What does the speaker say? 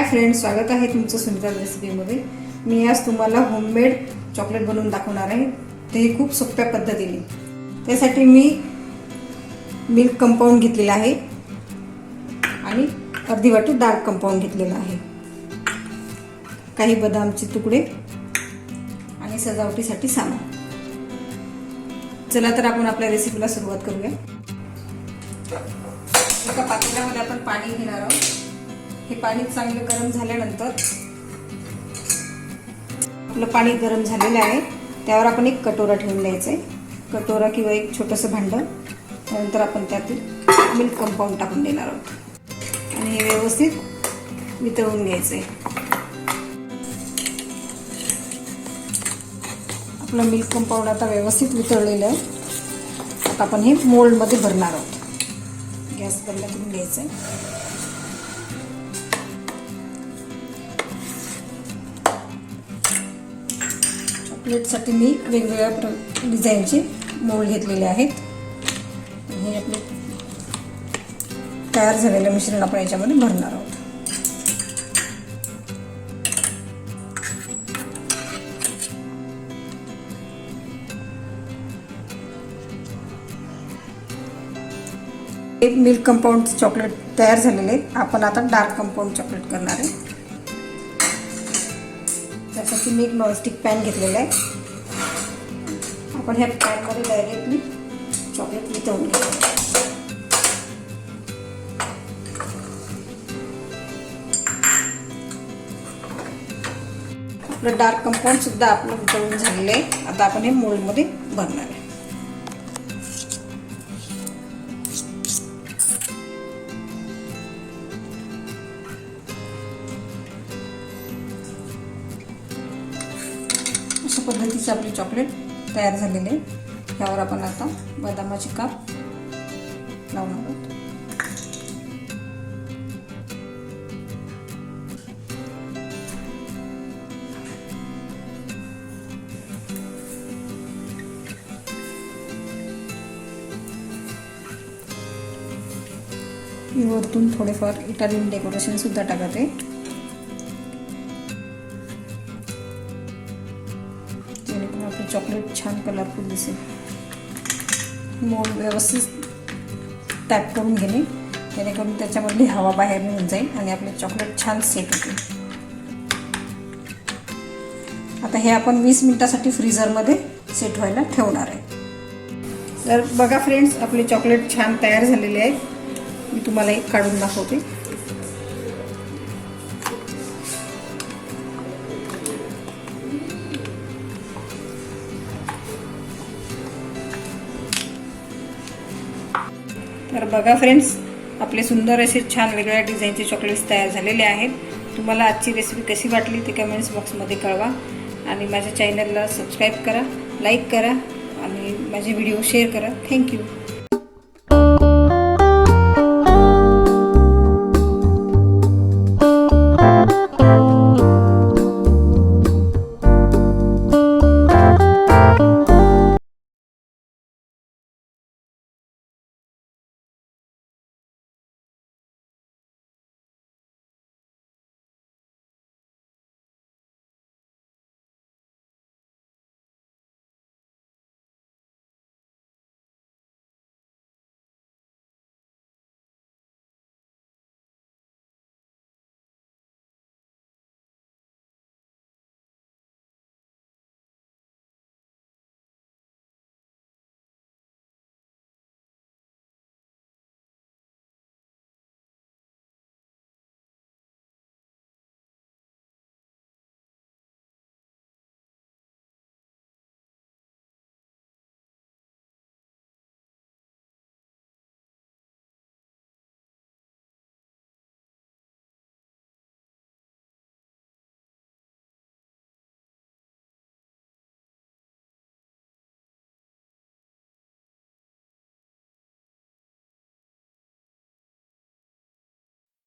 Friends, स्वागत आहे तुमचं सुनीता रेसिपीमध्ये। मी आज तुम्हाला होममेड चॉकलेट बनवून दाखवणार आहे, ते खूप सोप्या पद्धतीने। त्यासाठी मी मिल्क कंपाऊंड घेतलेला आहे आणि अर्धी वाटी डार्क कंपाऊंड घेतलेला आहे, काही बदामचे तुकडे आणि सजावटीसाठी सामान। चला तर आपण आपल्या रेसिपीला सुरुवात करूया। एका पातेल्यामध्ये आपण पाणी घेणार आहोत। हे पाणी चांगलं गरम झाल्यानंतर आपलं पाणी गरम झालेलं आहे, त्यावर आपण एक कटोरा ठेवून द्यायचा आहे, कटोरा किंवा एक छोटंसं भांडं। त्यानंतर आपण त्यातील मिल्क कंपाऊंड टाकून देणार आहोत आणि हे व्यवस्थित वितळून घ्यायचं आहे। आपलं मिल्क कंपाऊंड आता व्यवस्थित वितळलेलं आहे। आता आपण हे मोल्डमध्ये भरणार आहोत। गॅस बंद करून घ्यायचं आहे। चॉकलेटसाठी मी वेगवेगळ्या डिझाईनचे मोल्ड घेतलेले आहेत। हे आपले तयार झालेलं मिश्रण आपण याच्यामध्ये भरणार आहोत। एक मिल्क कंपाऊंड चॉकलेट तयार झालेले आहे। आपण आता डार्क कंपाऊंड चॉकलेट करणार आहे। त्यासाठी मी एक नॉनस्टिक पॅन घेतलेला आहे। आपण ह्या पॅनमध्ये डायरेक्टली चॉकलेट वितळून घ्यायचं। आपलं डार्क कंपाऊंड सुद्धा आपलं वितळून झालेलं आहे। आता आपण हे मोल्डमध्ये भरणार आहे। अशा पद्धतीचे आपले चॉकलेट तयार झालेले आहे। यावर आपण आता बदामाचे काप लावणार आहोत। मी वरतून थोडेफार इटालियन डेकोरेशन सुद्धा टाकते, जेणेकरून आपले चॉकलेट छान कलरफुल दिसेल। मोल्ड व्यवस्थित टॅप करून घेणे, जेणेकरून त्याच्यामधली हवा बाहेर निघून जाईल आणि आपले चॉकलेट छान सेट होतील। आता हे आपण 20 मिनिटासाठी फ्रीजरमध्ये सेट व्हायला ठेवणार आहे। तर बघा फ्रेंड्स, आपले चॉकलेट छान तयार झालेले आहेत। मी तुम्हाला एक काढून दाखवते। तर बघा फ्रेंड्स, आपले सुंदर असे छान वेगवेगळ्या डिझाईनचे चॉकलेट्स तयार झालेले आहेत। तुम्हाला आजची रेसिपी कशी वाटली ते कमेंट्स बॉक्समध्ये कळवा आणि माझ्या चॅनलला सबस्क्राईब करा, लाईक करा आणि माझे व्हिडिओ शेअर करा। थँक्यू।